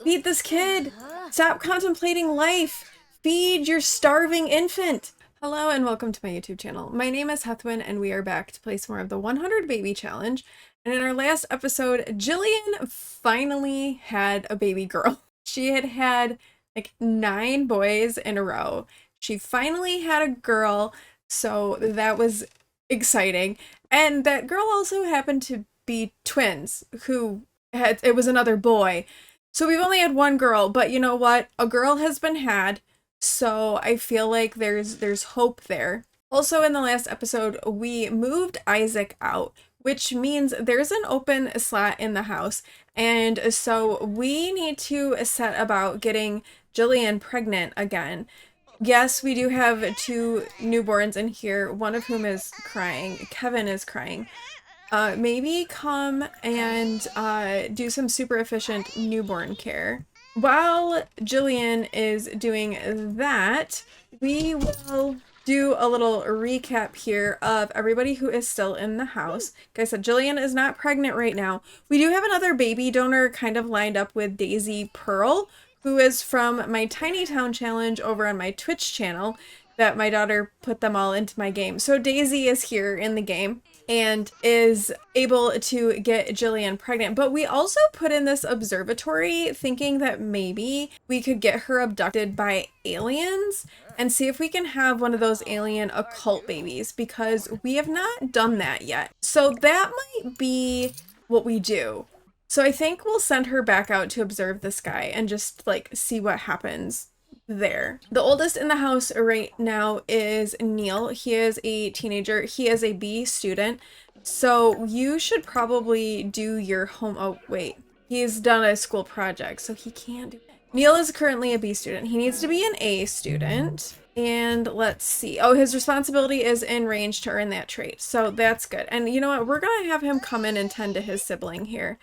Feed this kid! Stop contemplating life! Feed your starving infant! Hello and welcome to my YouTube channel. My name is Heathwyn and we are back to play some more of the 100 Baby Challenge. And in our last episode, Jillian finally had a baby girl. She had had like 9 boys in a row. She finally had a girl, so that was exciting. And that girl also happened to be twins, it was another boy. So we've only had one girl, but you know what? A girl has been had, so I feel like there's hope there. Also in the last episode, we moved Isaac out, which means there's an open slot in the house. And so we need to set about getting Jillian pregnant again. Yes, we do have 2 newborns in here, one of whom is crying. Kevin is crying. Maybe come and do some super efficient newborn care. While Jillian is doing that, we will do a little recap here of everybody who is still in the house. Like I said, Jillian is not pregnant right now. We do have another baby donor kind of lined up with Daisy Pearl, who is from my Tiny Town Challenge over on my Twitch channel that my daughter put them all into my game. So Daisy is here in the game and is able to get Jillian pregnant. But we also put in this observatory thinking that maybe we could get her abducted by aliens and see if we can have one of those alien occult babies, because we have not done that yet. So that might be what we do. So I think we'll send her back out to observe the sky and just like see what happens there. The oldest in the house right now is Neil. He is a teenager. He is a B student. So you should probably do your oh wait. He's done a school project, so he can't do it. Neil is currently a B student. He needs to be an A student. And let's see. Oh, his responsibility is in range to earn that trait. So that's good. And you know what? We're gonna have him come in and tend to his sibling here.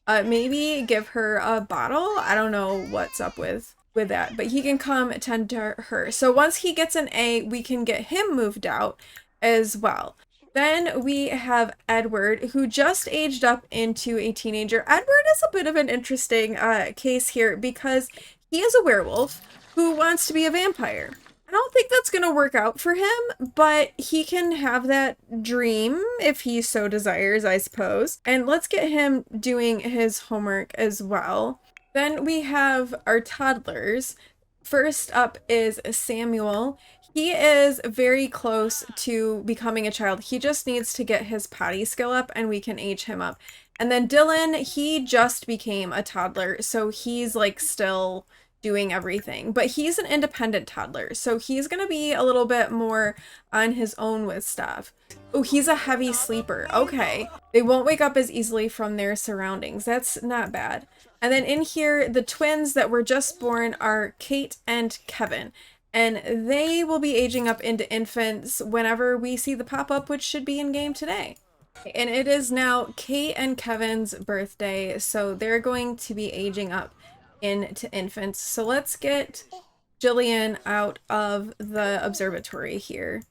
Maybe give her a bottle. I don't know what's up with that, but he can come attend to her. So once he gets an A, we can get him moved out as well. Then we have Edward, who just aged up into a teenager. Edward is a bit of an interesting case here because he is a werewolf who wants to be a vampire. I don't think that's going to work out for him, but he can have that dream if he so desires, I suppose. And let's get him doing his homework as well. Then we have our toddlers. First up is Samuel. He is very close to becoming a child. He just needs to get his potty skill up and we can age him up. And then Dylan, he just became a toddler, so he's like still doing everything, but he's an independent toddler, so he's gonna be a little bit more on his own with stuff. Oh, he's a heavy sleeper. Okay, they won't wake up as easily from their surroundings. That's not bad. And then in here, the twins that were just born are Kate and Kevin, and they will be aging up into infants whenever we see the pop-up, which should be in game today. And it is now Kate and Kevin's birthday, so they're going to be aging up into infants. So let's get Jillian out of the observatory here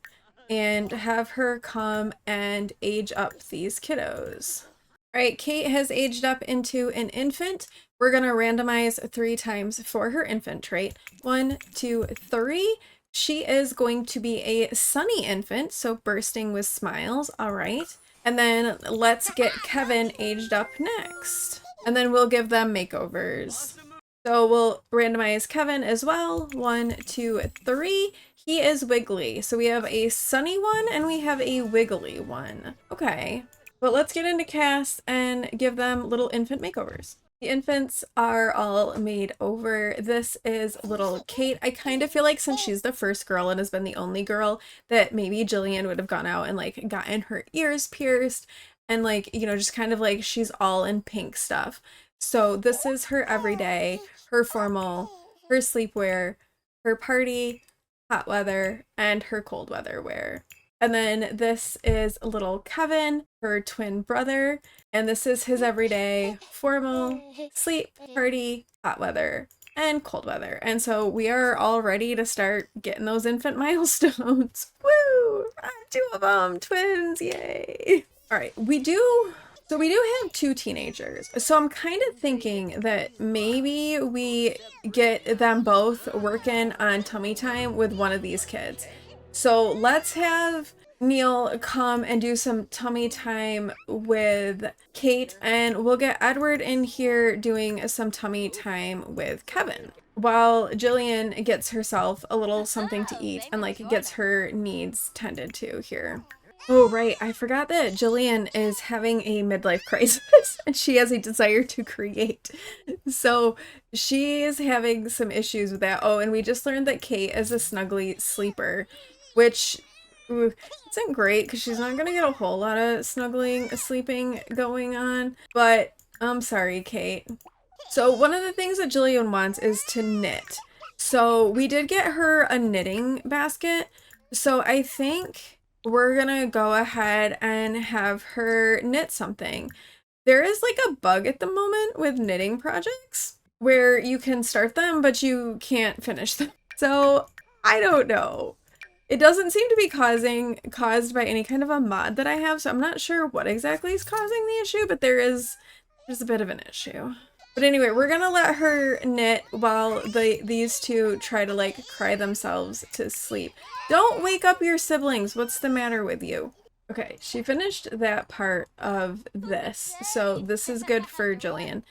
and have her come and age up these kiddos. All right, Kate has aged up into an infant. We're gonna randomize 3 times for her infant trait. 1, 2, 3. She is going to be a sunny infant, so bursting with smiles. All right. And then let's get Kevin aged up next. And then we'll give them makeovers. So we'll randomize Kevin as well. 1, 2, 3. He is wiggly. So we have a sunny one and we have a wiggly one. Okay, but let's get into cast and give them little infant makeovers. The infants are all made over. This is little Kate. I kind of feel like since she's the first girl and has been the only girl, that maybe Jillian would have gone out and like gotten her ears pierced and like, you know, just kind of like she's all in pink stuff. So this is her everyday, her formal, her sleepwear, her party, hot weather, and her cold weather wear. And then this is little Kevin, her twin brother, and this is his everyday, formal, sleep, party, hot weather, and cold weather. And so we are all ready to start getting those infant milestones. Woo! 2 of them, twins, yay! All right, we do So we do have two teenagers. So I'm kind of thinking that maybe we get them both working on tummy time with one of these kids. So let's have Neil come and do some tummy time with Kate, and we'll get Edward in here doing some tummy time with Kevin, while Jillian gets herself a little something to eat and like gets her needs tended to here. Oh, right. I forgot that Jillian is having a midlife crisis and she has a desire to create. So she is having some issues with that. Oh, and we just learned that Kate is a snuggly sleeper, which isn't great because she's not going to get a whole lot of snuggling, sleeping going on. But I'm sorry, Kate. So one of the things that Jillian wants is to knit. So we did get her a knitting basket. So I think we're gonna go ahead and have her knit something. There is like a bug at the moment with knitting projects where you can start them, but you can't finish them. So I don't know. It doesn't seem to be caused by any kind of a mod that I have, so I'm not sure what exactly is causing the issue, but there's a bit of an issue. But anyway, we're gonna let her knit while these two try to like cry themselves to sleep. Don't wake up your siblings. What's the matter with you? Okay, she finished that part of this, so this is good for Jillian.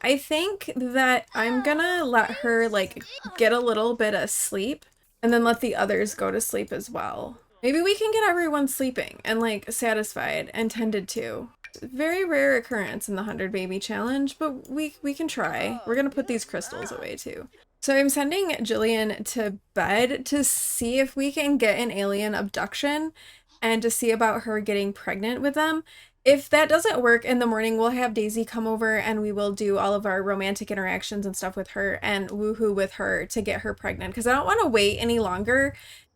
I think that I'm gonna let her like get a little bit of sleep and then let the others go to sleep as well. Maybe we can get everyone sleeping and like satisfied and tended to. Very rare occurrence in the 100 baby challenge, but we can try. We're gonna put these crystals away too. So I'm sending Jillian to bed to see if we can get an alien abduction and to see about her getting pregnant with them. If that doesn't work, in the morning we'll have Daisy come over and we will do all of our romantic interactions and stuff with her and woohoo with her to get her pregnant, because I don't want to wait any longer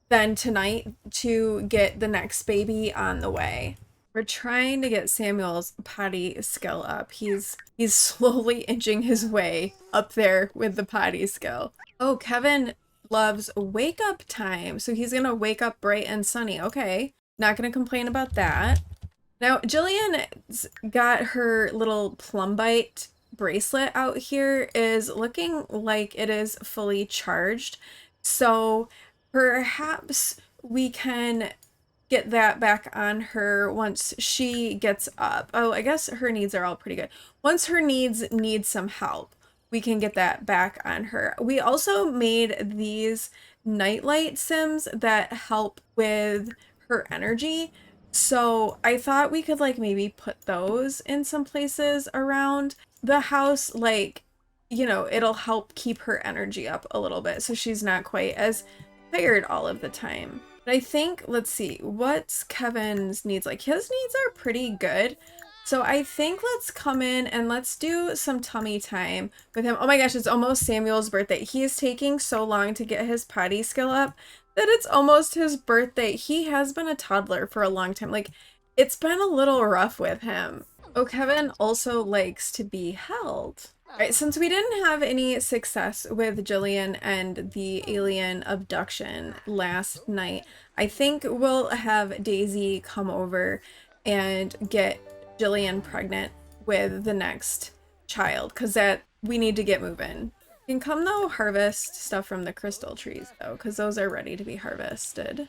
than tonight to get the next baby on the way. We're trying to get Samuel's potty skill up. He's slowly inching his way up there with the potty skill. Oh, Kevin loves wake up time. So he's gonna wake up bright and sunny. Okay, not gonna complain about that. Now, Jillian's got her little Plumbite bracelet out here is looking like it is fully charged. So perhaps we can get that back on her once she gets up. Oh, I guess her needs are all pretty good. Once her needs need some help, we can get that back on her. We also made these nightlight sims that help with her energy. So I thought we could like maybe put those in some places around the house, like, you know, it'll help keep her energy up a little bit so she's not quite as tired all of the time. But I think, let's see, what's Kevin's needs like? His needs are pretty good. So I think let's come in and let's do some tummy time with him. Oh my gosh, it's almost Samuel's birthday. He is taking so long to get his potty skill up that it's almost his birthday. He has been a toddler for a long time. Like, it's been a little rough with him. Oh, Kevin also likes to be held. All right, since we didn't have any success with Jillian and the alien abduction last night, I think we'll have Daisy come over and get Jillian pregnant with the next child, because that we need to get moving. You can come though harvest stuff from the crystal trees though, because those are ready to be harvested.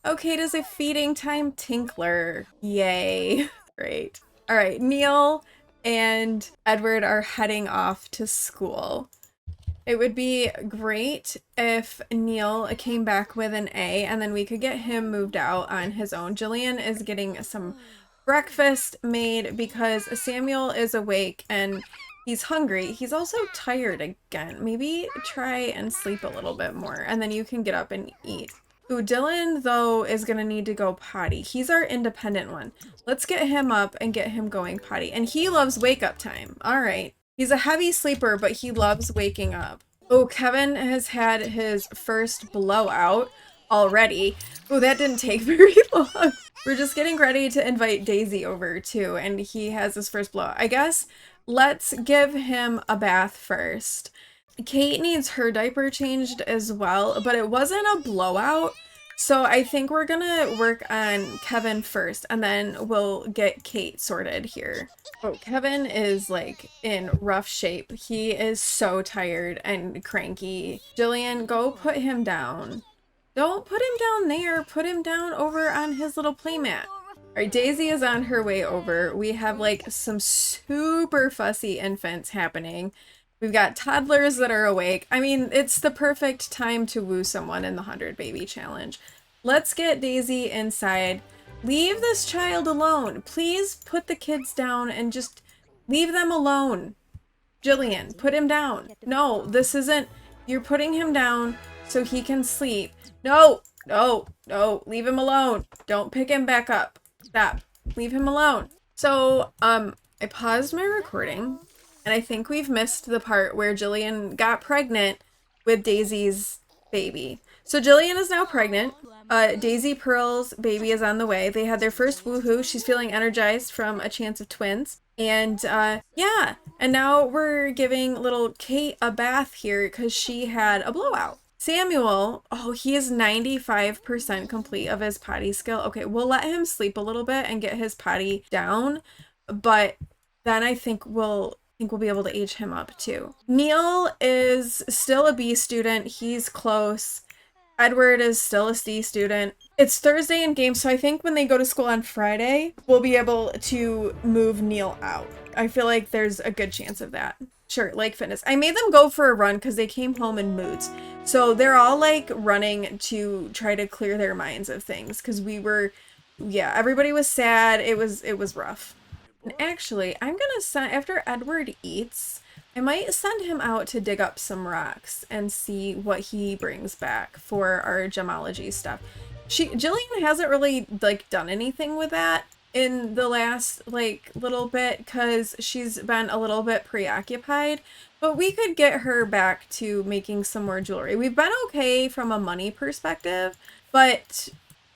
Okay, it is a feeding time tinkler. Yay. Great. All right, Neil and Edward are heading off to school. It would be great if Neil came back with an A and then we could get him moved out on his own. Jillian is getting some breakfast made because Samuel is awake and he's hungry. He's also tired again. Maybe try and sleep a little bit more and then you can get up and eat. Ooh, Dylan, though, is going to need to go potty. He's our independent one. Let's get him up and get him going potty. And he loves wake-up time. All right. He's a heavy sleeper, but he loves waking up. Oh, Kevin has had his first blowout already. Oh, that didn't take very long. We're just getting ready to invite Daisy over, too, and he has his first blowout. I guess let's give him a bath first. Kate needs her diaper changed as well, but it wasn't a blowout, So I think we're gonna work on Kevin first, and then we'll get Kate sorted here. Oh, Kevin is like in rough shape. He is so tired and cranky. Jillian, go put him down. Don't put him down there. Put him down over on his little playmat. All right, Daisy is on her way over. We have like some super fussy infants happening. We've got toddlers that are awake. I mean, it's the perfect time to woo someone in the 100 Baby Challenge. Let's get Daisy inside. Leave this child alone. Please put the kids down and just leave them alone. Jillian, put him down. No, this isn't... You're putting him down so he can sleep. No, no, no, leave him alone. Don't pick him back up. Stop. Leave him alone. So, I paused my recording, and I think we've missed the part where Jillian got pregnant with Daisy's baby. So Jillian is now pregnant. Daisy Pearl's baby is on the way. They had their first woohoo. She's feeling energized from a chance of twins. And yeah, and now we're giving little Kate a bath here because she had a blowout. Samuel, oh, he is 95% complete of his potty skill. Okay, we'll let him sleep a little bit and get his potty down, but then I think we'll be able to age him up too. Neil is still a B student. He's close. Edward is still a C student. It's Thursday in game, so I think when they go to school on Friday, we'll be able to move Neil out. I feel like there's a good chance of that. Sure, Lake Fitness. I made them go for a run because they came home in moods. So they're all like running to try to clear their minds of things because everybody was sad. It was rough. And actually, I'm gonna send, after Edward eats, I might send him out to dig up some rocks and see what he brings back for our gemology stuff. Jillian hasn't really like done anything with that in the last like little bit because she's been a little bit preoccupied, but we could get her back to making some more jewelry. We've been okay from a money perspective, but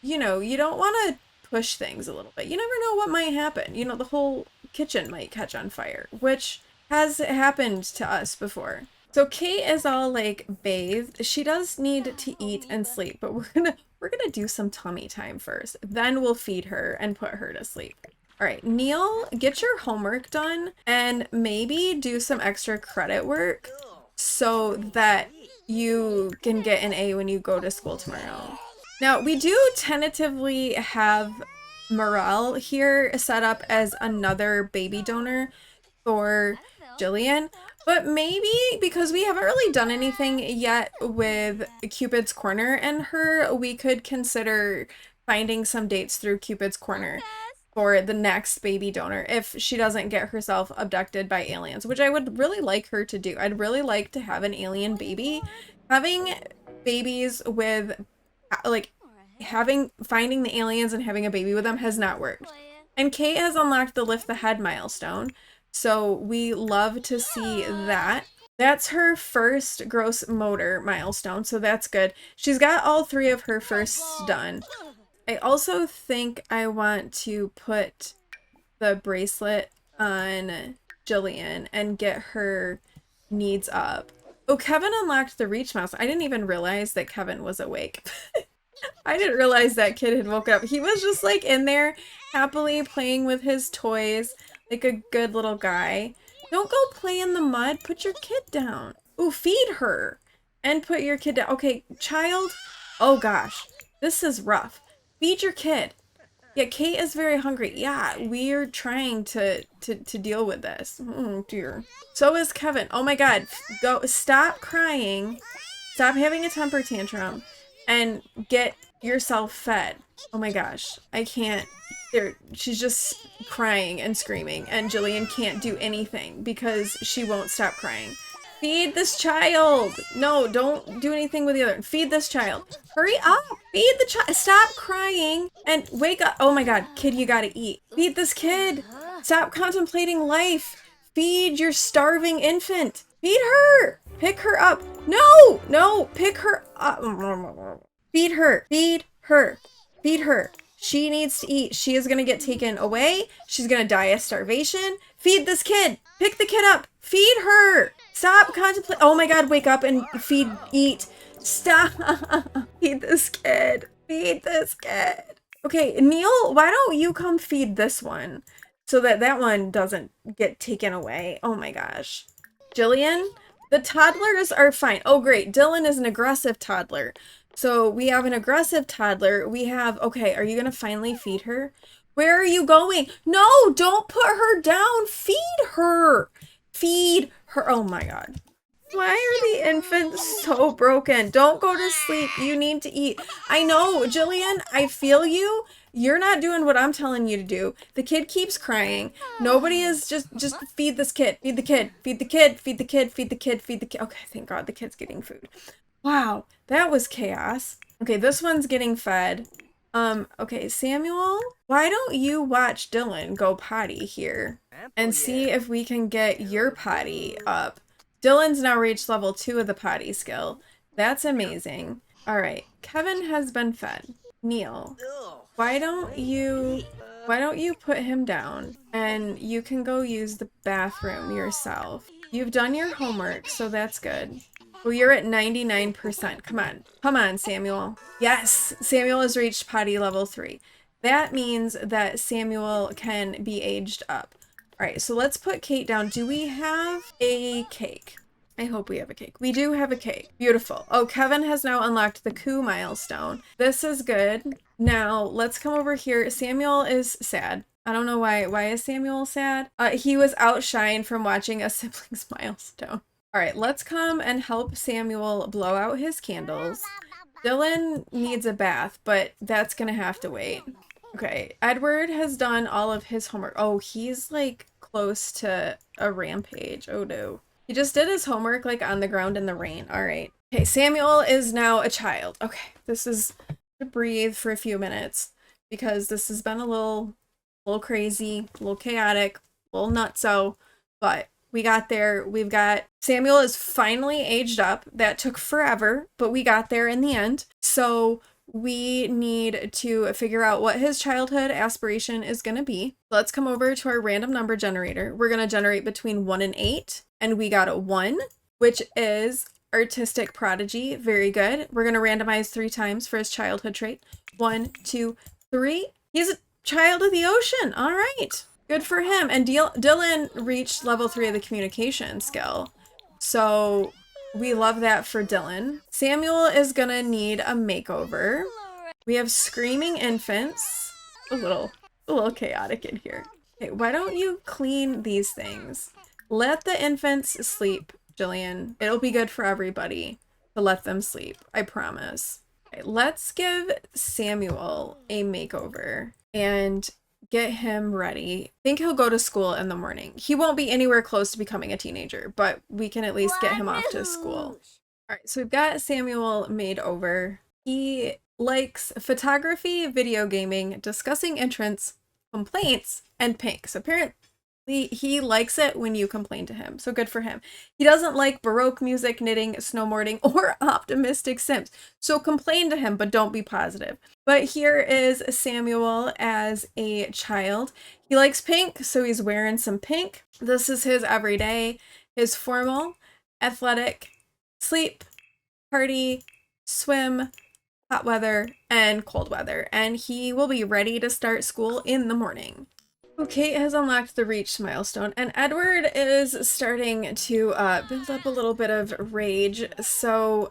you know, you don't want to push things a little bit. You never know what might happen. You know, the whole kitchen might catch on fire, which has happened to us before. So Kate is all like bathed. She does need to eat and sleep, but we're gonna do some tummy time first. Then we'll feed her and put her to sleep. All right, Neil, get your homework done and maybe do some extra credit work so that you can get an A when you go to school tomorrow. Now, we do tentatively have Morel here set up as another baby donor for Jillian, but maybe because we haven't really done anything yet with Cupid's Corner and her, we could consider finding some dates through Cupid's Corner for the next baby donor if she doesn't get herself abducted by aliens, which I would really like her to do. I'd really like to have an alien baby. Having babies with like finding the aliens and having a baby with them has not worked. And Kate has unlocked the lift the head milestone, so we love to see that. That's her first gross motor milestone, so that's good. She's got all 3 of her firsts done. I also think I want to put the bracelet on Jillian and get her needs up. Oh, Kevin unlocked the reach mouse. I didn't even realize that Kevin was awake. I didn't realize that kid had woken up. He was just like in there happily playing with his toys like a good little guy. Don't go play in the mud. Put your kid down. Ooh, feed her and put your kid down. Okay, child. Oh gosh, this is rough. Feed your kid. Yeah, Kate is very hungry. Yeah, we're trying to deal with this. Oh dear. So is Kevin. Oh my god. Go, stop crying. Stop having a temper tantrum and get yourself fed. Oh my gosh. I can't. She's just crying and screaming and Jillian can't do anything because she won't stop crying. Feed this child. No, don't do anything with the other. Feed this child. Hurry up. Feed the child. Stop crying and wake up. Oh my god, kid, you gotta eat. Feed this kid. Stop contemplating life. Feed your starving infant. Feed her. Pick her up. No, no, pick her up. Feed her. Feed her. Feed her. She needs to eat. She is gonna get taken away. She's gonna die of starvation. Feed this kid. Pick the kid up. Feed her. Stop contemplating. Oh my god, wake up and feed, eat. Stop. Feed this kid. Feed this kid. Okay, Neil, why don't you come feed this one so that that one doesn't get taken away? Oh my gosh. Jillian, the toddlers are fine. Oh, great. Dylan is an aggressive toddler. So we have an aggressive toddler. We have, okay, are you going to finally feed her? Where are you going? No, don't put her down. Feed her. Feed her. Oh my God. Why are the infants so broken? Don't go to sleep. You need to eat. I know, Jillian, I feel you. You're not doing what I'm telling you to do. The kid keeps crying. Nobody is just feed this kid. Feed the kid. Feed the kid. Feed the kid. Feed the kid. Feed the kid. Okay, thank God the kid's getting food. Wow, that was chaos. Okay, this one's getting fed. Okay, Samuel, why don't you watch Dylan go potty here and see if we can get your potty up? Dylan's now reached level 2 of the potty skill. That's amazing. All right, Kevin has been fed. Neil, why don't you put him down and you can go use the bathroom yourself. You've done your homework, so that's good. Well, you're at 99%. Come on. Come on, Samuel. Yes, Samuel has reached potty level 3. That means that Samuel can be aged up. All right, so let's put Kate down. Do we have a cake? I hope we have a cake. We do have a cake. Beautiful. Oh, Kevin has now unlocked the coup milestone. This is good. Now, let's come over here. Samuel is sad. I don't know why. Why is Samuel sad? He was outshined from watching a siblings milestone. All right, let's come and help Samuel blow out his candles. Dylan needs a bath, but that's gonna have to wait. Okay, Edward has done all of his homework. Oh, he's like close to a rampage. Oh no. He just did his homework like on the ground in the rain. All right. Okay, Samuel is now a child. Okay, this is to breathe for a few minutes because this has been a little crazy, a little chaotic, a little nutso, but we got there. We've got Samuel is finally aged up. That took forever, but we got there in the end. So we need to figure out what his childhood aspiration is going to be. Let's come over to our random number generator. We're going to generate between 1 and 8, and we got a 1, which is artistic prodigy. Very good. We're going to randomize 3 times for his childhood trait. 1, 2, 3. He's a child of the ocean. All right. Good for him. And Dylan reached level 3 of the communication skill. So we love that for Dylan. Samuel is gonna need a makeover. We have screaming infants. A little chaotic in here. Okay, why don't you clean these things? Let the infants sleep, Jillian. It'll be good for everybody to let them sleep. I promise. Okay, let's give Samuel a makeover and get him ready. I think he'll go to school in the morning. He won't be anywhere close to becoming a teenager, but we can at least get him off to school. All right, so we've got Samuel made over. He likes photography, video gaming, discussing interests, complaints, and pink. So apparently he likes it when you complain to him. So good for him. He doesn't like Baroque music, knitting, snowboarding, or optimistic Sims. So complain to him, but don't be positive. But here is Samuel as a child. He likes pink, so he's wearing some pink. This is his everyday, his formal, athletic, sleep, party, swim, hot weather, and cold weather. And he will be ready to start school in the morning. Kate has unlocked the reach milestone, and Edward is starting to build up a little bit of rage, so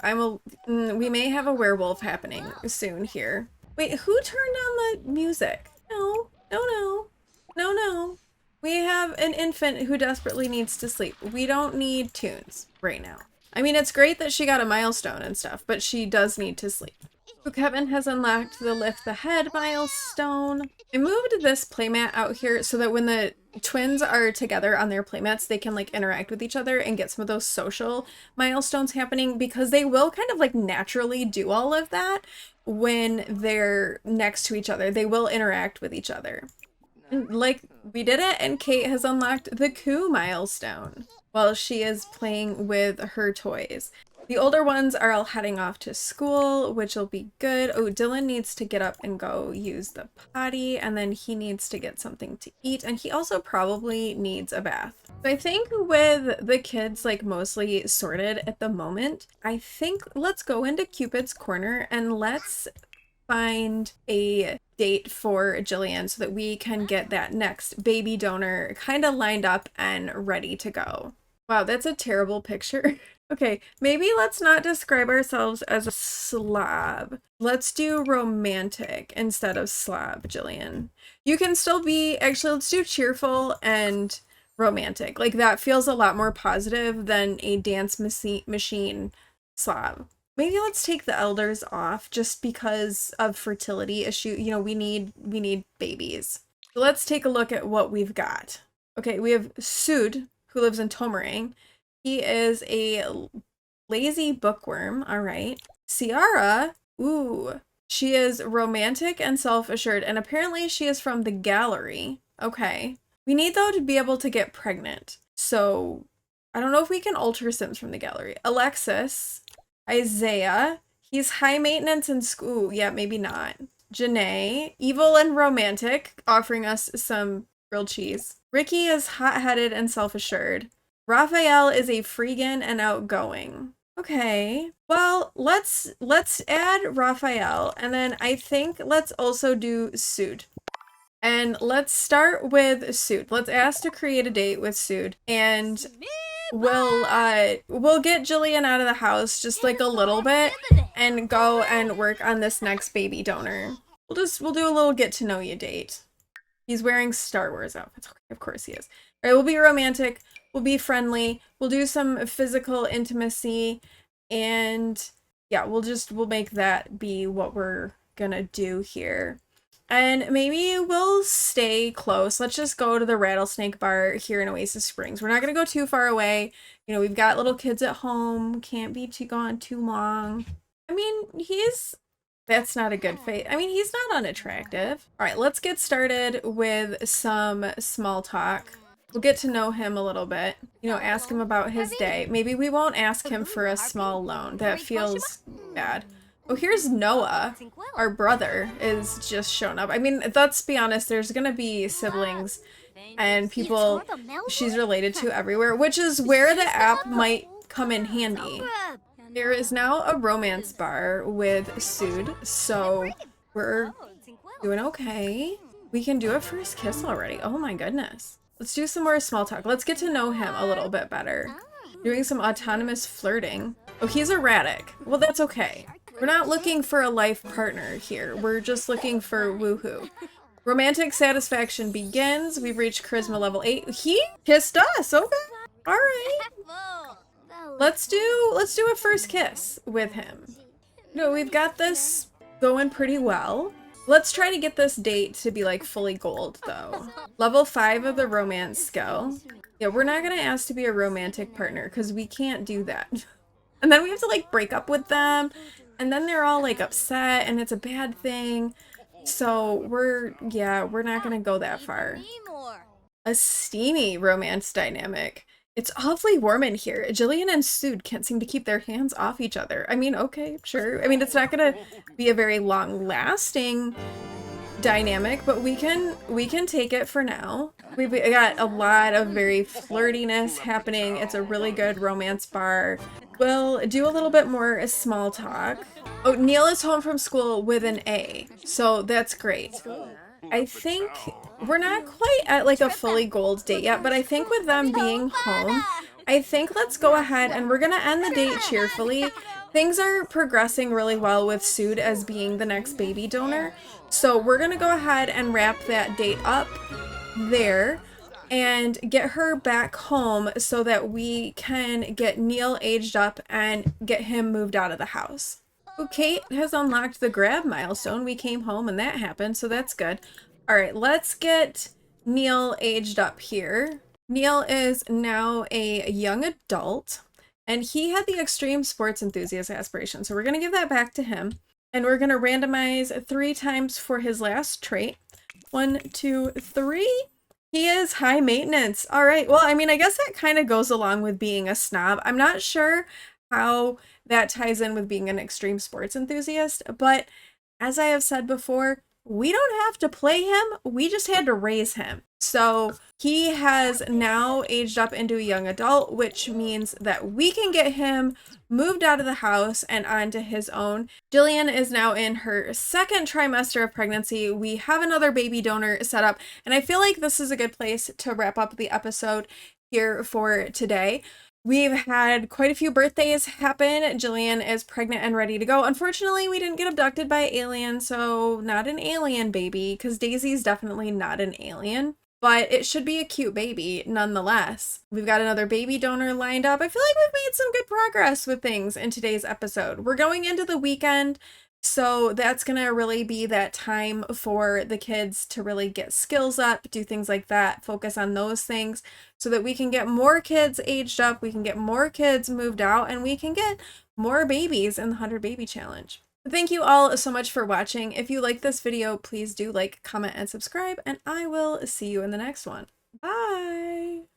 we may have a werewolf happening soon here. Wait, who turned on the music? No, no, no, no, no. We have an infant who desperately needs to sleep. We don't need tunes right now. I mean, it's great that she got a milestone and stuff, but she does need to sleep. So Kevin has unlocked the lift the head milestone. I moved this playmat out here so that when the twins are together on their playmats, they can like interact with each other and get some of those social milestones happening, because they will kind of like naturally do all of that when they're next to each other. They will interact with each other. And like we did it, and Kate has unlocked the coup milestone while she is playing with her toys. The older ones are all heading off to school, which will be good. Oh, Dylan needs to get up and go use the potty, and then he needs to get something to eat, and he also probably needs a bath. So I think with the kids like mostly sorted at the moment, I think let's go into Cupid's corner and let's find a date for Jillian so that we can get that next baby donor kind of lined up and ready to go. Wow, that's a terrible picture. Okay, maybe let's not describe ourselves as a slob. Let's do romantic instead of slob, Jillian. You can still be, actually, let's do cheerful and romantic. Like, that feels a lot more positive than a dance machine slob. Maybe let's take the elders off just because of fertility issue. You know, we need babies. So let's take a look at what we've got. Okay, we have Sud, who lives in Tomarang. He is a lazy bookworm. All right. Ciara, ooh, she is romantic and self-assured, and apparently she is from the gallery. Okay. We need, though, to be able to get pregnant. So I don't know if we can alter Sims from the gallery. Alexis, Isaiah, he's high maintenance in school. Yeah, maybe not. Janae, evil and romantic, offering us some grilled cheese. Ricky is hot-headed and self-assured. Raphael is a freegan and outgoing. Okay, well, let's add Raphael, and then I think let's also do Sud. And let's start with Sud. Let's ask to create a date with Sud, and we'll get Jillian out of the house just like a little bit and go and work on this next baby donor. We'll do a little get to know you date. He's wearing Star Wars outfits. Okay, of course he is. All right, we'll be romantic. We'll be friendly. We'll do some physical intimacy, and yeah, we'll make that be what we're gonna do here. And maybe we'll stay close. Let's just go to the Rattlesnake Bar here in Oasis Springs. We're not gonna go too far away. You know, we've got little kids at home. Can't be gone too long. I mean, that's not a good fate. I mean, he's not unattractive. All right, let's get started with some small talk. We'll get to know him a little bit. You know, ask him about his day. Maybe we won't ask him for a small loan. That feels bad. Oh, here's Noah. Our brother is just shown up. I mean, let's be honest, there's gonna be siblings and people she's related to everywhere, which is where the app might come in handy. There is now a romance bar with Sud, so we're doing okay. We can do a first kiss already. Oh my goodness. Let's do some more small talk. Let's get to know him a little bit better. Doing some autonomous flirting. Oh, he's erratic. Well, that's okay. We're not looking for a life partner here. We're just looking for woohoo. Romantic satisfaction begins. We've reached charisma level 8. He kissed us. Okay. All right. Let's do a first kiss with him. No, we've got this going pretty well. Let's try to get this date to be like fully gold though. Level 5 of the romance skill. Yeah, we're not gonna ask to be a romantic partner because we can't do that. And then we have to like break up with them, and then they're all like upset and it's a bad thing. So we're not gonna go that far. A steamy romance dynamic. It's awfully warm in here. Jillian and Sud can't seem to keep their hands off each other. I mean, okay, sure. I mean, it's not gonna be a very long-lasting dynamic, but we can take it for now. We've got a lot of very flirtiness happening. It's a really good romance bar. We'll do a little bit more small talk. Oh, Neil is home from school with an A, so that's great. I think we're not quite at like a fully gold date yet, but I think with them being home, I think let's go ahead and we're gonna end the date cheerfully. Things are progressing really well with Sud as being the next baby donor, so we're gonna go ahead and wrap that date up there and get her back home so that we can get Neil aged up and get him moved out of the house. Oh, Kate has unlocked the grab milestone. We came home and that happened, so that's good. All right, let's get Neil aged up here. Neil is now a young adult, and he had the extreme sports enthusiast aspiration, so we're going to give that back to him. And we're going to randomize 3 times for his last trait. 1, 2, 3. He is high maintenance. All right, well, I mean, I guess that kind of goes along with being a snob. I'm not sure how that ties in with being an extreme sports enthusiast, but as I have said before, we don't have to play him, we just had to raise him. So he has now aged up into a young adult, which means that we can get him moved out of the house and onto his own. Jillian is now in her second trimester of pregnancy. We have another baby donor set up, and I feel like this is a good place to wrap up the episode here for today. We've had quite a few birthdays happen. Jillian is pregnant and ready to go. Unfortunately, we didn't get abducted by aliens, so not an alien baby, because Daisy's definitely not an alien. But it should be a cute baby nonetheless. We've got another baby donor lined up. I feel like we've made some good progress with things in today's episode. We're going into the weekend, so that's going to really be that time for the kids to really get skills up, do things like that, focus on those things so that we can get more kids aged up, we can get more kids moved out, and we can get more babies in the 100 Baby Challenge. Thank you all so much for watching. If you like this video, please do like, comment, and subscribe, and I will see you in the next one. Bye!